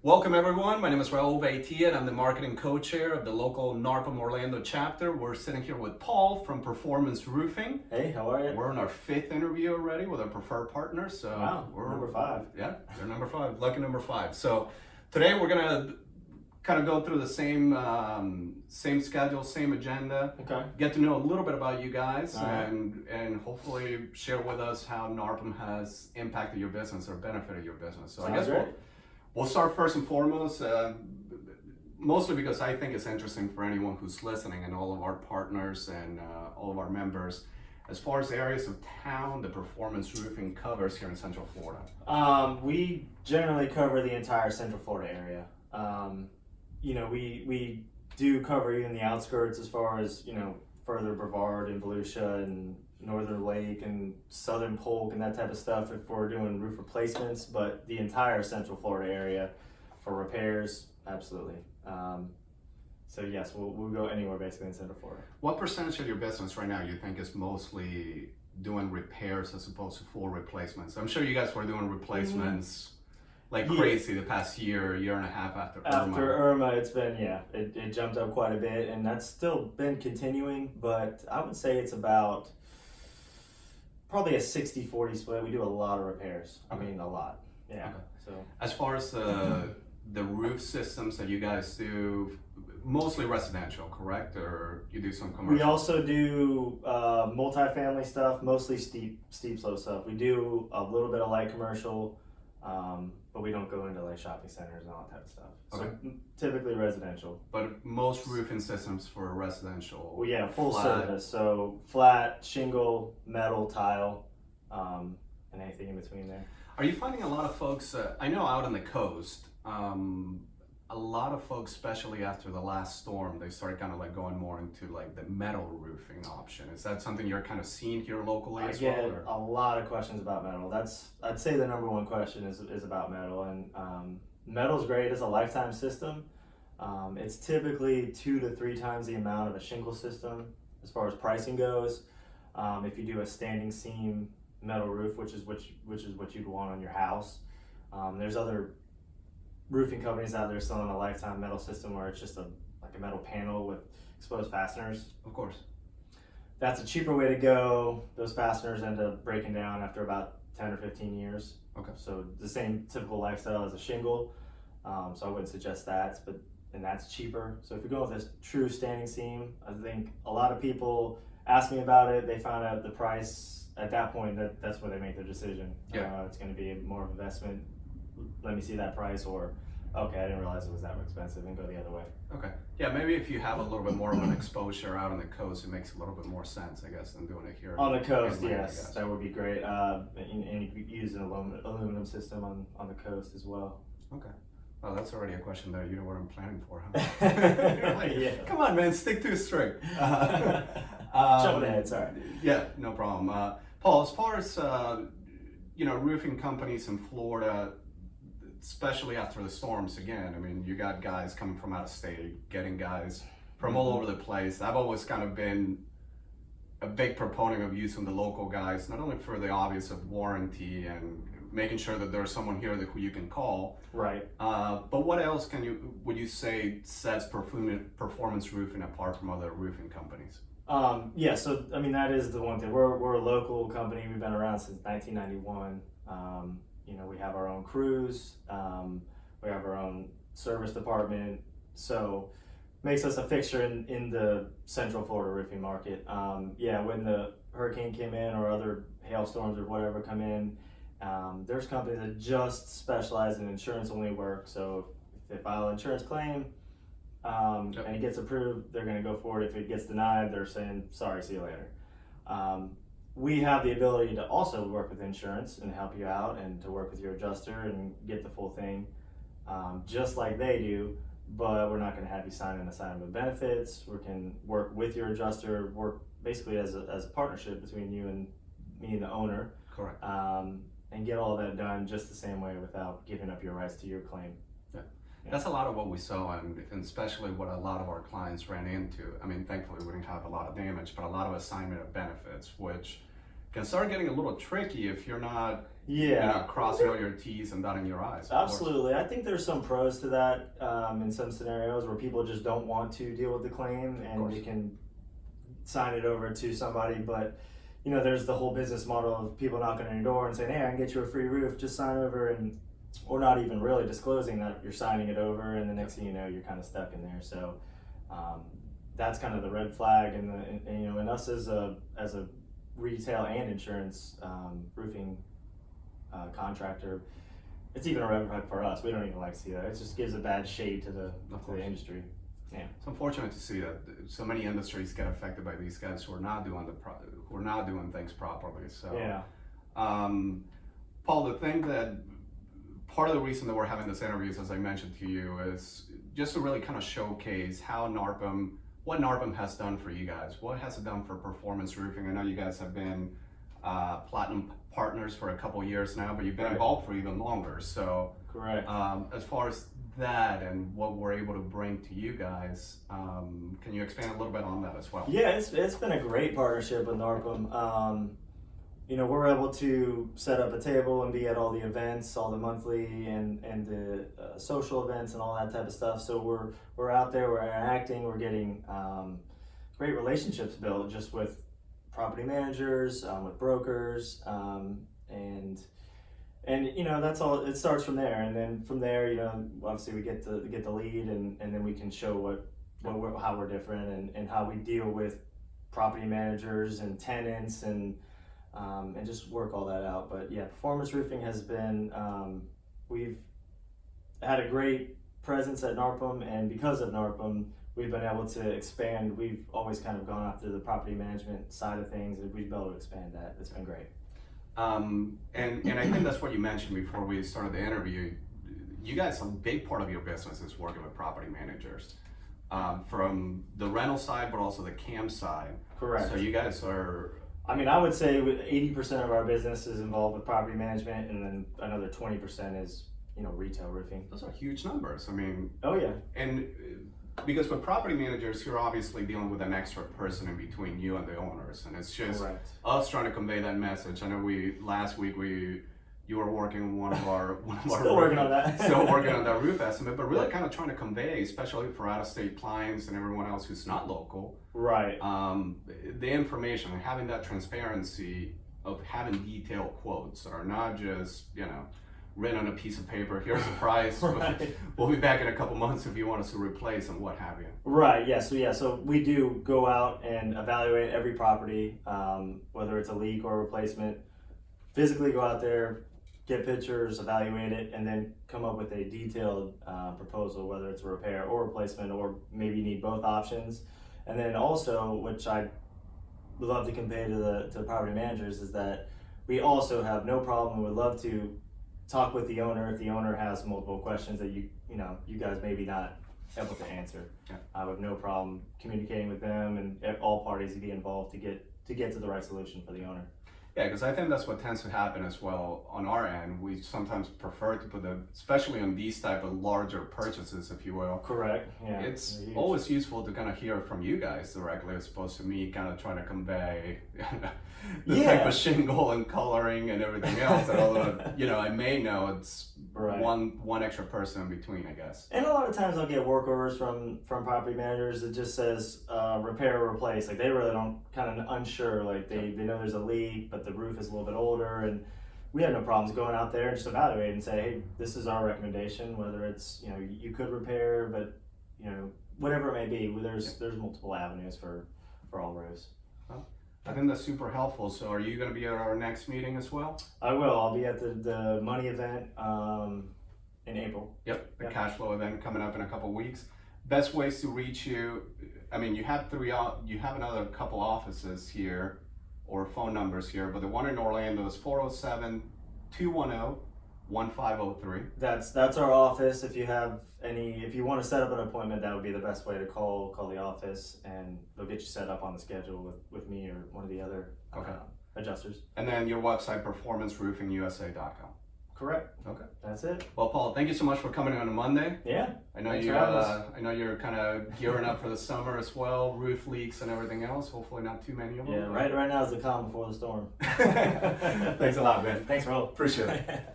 Welcome everyone, my name is Raul Vaitia and I'm the marketing co-chair of the local NARPM Orlando chapter. We're sitting here with Paul from Performance Roofing. Hey, how are you? We're in our 5th interview already with our preferred partners. So wow, we're number 5. Yeah, they're number 5, lucky number 5. So today we're gonna kind of go through the same schedule, same agenda. Okay. Get to know a little bit about you guys right. and hopefully share with us how NARPM has impacted your business or benefited your business. So Sounds I guess great. we'll start first and foremost, mostly because I think it's interesting for anyone who's listening and all of our partners and all of our members, as far as the areas of town the Performance Roofing covers here in Central Florida. We generally cover the entire Central Florida area. We do cover even the outskirts as far as, further Brevard and Volusia and Northern Lake and Southern Polk and that type of stuff if we're doing roof replacements, but the entire Central Florida area for repairs, absolutely. So yes, we'll go anywhere basically in Central Florida. What percentage of your business right now you think is mostly doing repairs as opposed to full replacements? I'm sure you guys were doing replacements like crazy the past year and a half after Irma. After Irma, it's been, it jumped up quite a bit, and that's still been continuing, but I would say it's about probably a 60-40 split. We do a lot of repairs. Okay. I mean, a lot. Yeah. Okay. So as far as the roof systems that you guys do, mostly residential, correct? Or you do some commercial? we also do multifamily stuff, mostly steep slope stuff. We do a little bit of light commercial, but we don't go into like shopping centers and all that type of stuff. Okay. So typically residential. But most roofing systems for residential. Well, yeah, full flat. service. So flat, shingle, metal, tile, and anything in between there. Are you finding a lot of folks, I know out on the coast, a lot of folks, especially after the last storm, they started kind of like going more into like the metal roofing option. Is that something you're kind of seeing here locally as well? I get a lot of questions about metal. I'd say the number one question is about metal, and metal's great. It's a lifetime system. It's typically 2 to 3 times the amount of a shingle system as far as pricing goes. If you do a standing seam metal roof, which is what you'd want on your house, there's other roofing companies out there selling a lifetime metal system where it's just like a metal panel with exposed fasteners. Of course. That's a cheaper way to go. Those fasteners end up breaking down after about 10 or 15 years. Okay. So the same typical lifestyle as a shingle. So I wouldn't suggest that, and that's cheaper. So if you're going with this true standing seam, I think a lot of people ask me about it. They found out the price at that point. That's where they make their decision. Yeah. It's going to be more of an investment. Let me see that price, or okay, I didn't realize it was that expensive, and go the other way. Okay. Yeah, maybe if you have a little bit more of an exposure out on the coast, it makes a little bit more sense, I guess, than doing it here. On the coast, inland, yes, that would be great. And you could use an aluminum system on the coast as well. Okay. Oh, that's already a question that you know what I'm planning for, huh? You're like, Yeah. Come on, man, stick to it straight. Jumping ahead, sorry. Yeah, no problem. Paul, as far as roofing companies in Florida, especially after the storms again, I mean, you got guys coming from out of state, getting guys from all over the place. I've always kind of been a big proponent of using the local guys, not only for the obvious of warranty and making sure that there's someone here who you can call. Right. But what else would you say sets Performance Roofing apart from other roofing companies? Yeah, so I mean that is the one thing. We're a local company. We've been around since 1991. We have our own crews. We have our own service department. So makes us a fixture in the Central Florida roofing market. When the hurricane came in or other hailstorms or whatever come in, there's companies that just specialize in insurance only work. So if they file an insurance claim and it gets approved, they're going to go for it. If it gets denied, they're saying, sorry, see you later. We have the ability to also work with insurance and help you out and to work with your adjuster and get the full thing, just like they do, but we're not going to have you sign an assignment of benefits. We can work with your adjuster, work basically as a partnership between you and me and the owner. Correct. And get all that done just the same way without giving up your rights to your claim. Yeah. That's a lot of what we saw, and especially what a lot of our clients ran into. I mean, thankfully we didn't have a lot of damage, but a lot of assignment of benefits, which can start getting a little tricky if you're not, Yeah. crossing all your T's and dotting your I's. Of course. Absolutely. I think there's some pros to that in some scenarios where people just don't want to deal with the claim and course. they can sign it over to somebody. But, there's the whole business model of people knocking on your door and saying, hey, I can get you a free roof, just sign over, or not even really disclosing that you're signing it over. And the next thing you know, you're kind of stuck in there. So that's kind of the red flag. And us as a retail and insurance roofing contractor, it's even a red flag for us. We don't even like to see that. It just gives a bad shade to the industry. Yeah, it's unfortunate to see that so many industries get affected by these guys who are not doing who are not doing things properly. So, yeah. Paul, the thing that part of the reason that we're having this interview is, as I mentioned to you, is just to really kind of showcase how what NARPM has done for you guys. What has it done for performance roofing? I know you guys have been platinum partners for a couple years now, but you've been involved for even longer. So, correct. As far as that and what we're able to bring to you guys, can you expand a little bit on that as well? Yeah, it's been a great partnership with NARPM. We're able to set up a table and be at all the events, all the monthly and the social events and all that type of stuff. So we're out there, we're interacting, we're getting great relationships built just with property managers, with brokers, and that's all. It starts from there, and then from there, obviously we get the lead, and then we can show how we're different and how we deal with property managers and tenants and just work all that out. But yeah, performance roofing has been, we've had a great presence at NARPM, and because of NARPM, we've been able to expand. We've always kind of gone after the property management side of things, and we've been able to expand that. It's been great. And I think that's what you mentioned before we started the interview. You guys, a big part of your business is working with property managers, from the rental side, but also the CAM side. Correct. So you guys are. I would say 80% of our business is involved with property management, and then another 20% is, retail roofing. Those are huge numbers. Oh yeah. And because with property managers, you're obviously dealing with an extra person in between you and the owners, and it's just Correct. us trying to convey that message. I know last week you were working on one of our Still working on that. Still working on that roof estimate, but really kind of trying to convey, especially for out-of-state clients and everyone else who's not local, right? The information and having that transparency of having detailed quotes that are not just written on a piece of paper. Here's the price. Right. We'll be back in a couple months if you want us to replace and what have you. Right. Yeah. So we do go out and evaluate every property, whether it's a leak or a replacement. Physically go out there, get pictures, evaluate it, and then come up with a detailed proposal, whether it's a repair or replacement, or maybe you need both options. And then also, which I would love to convey to the property managers, is that we also have no problem. Would love to talk with the owner if the owner has multiple questions that you guys maybe not able to answer. Yeah. I have no problem communicating with them and all parties to be involved to get to the right solution for the owner. Yeah, because I think that's what tends to happen as well on our end. We sometimes prefer to put especially on these type of larger purchases, if you will. Correct. Yeah. It's always useful to kind of hear from you guys directly, as opposed to me kind of trying to convey the type of shingle and coloring and everything else. Although I may know it's one extra person in between, I guess. And a lot of times I'll get work orders from property managers that just says repair or replace. Like they really don't, kind of unsure. Like they know there's a leak, but the roof is a little bit older, and we have no problems going out there and just evaluate and say, hey, this is our recommendation. Whether it's you could repair, but whatever it may be. There's multiple avenues for all roofs. Well, I think that's super helpful. So are you going to be at our next meeting as well? I will. I'll be at the money event in April. Yep, the cash flow event coming up in a couple weeks. Best ways to reach you. You have another couple offices here or phone numbers here, but the one in Orlando is 407-210-1503. That's our office. If you want to set up an appointment, that would be the best way to call the office, and they'll get you set up on the schedule with me or one of the other adjusters. And then your website, performanceroofingusa.com. Correct. Okay. That's it. Well, Paul, thank you so much for coming on a Monday. Yeah. I know Thanks you. for having us. I know you're kind of gearing up for the summer as well. Roof leaks and everything else. Hopefully, not too many of them. Yeah. Right now is the calm before the storm. Thanks a lot, man. Thanks, Raul. Appreciate it.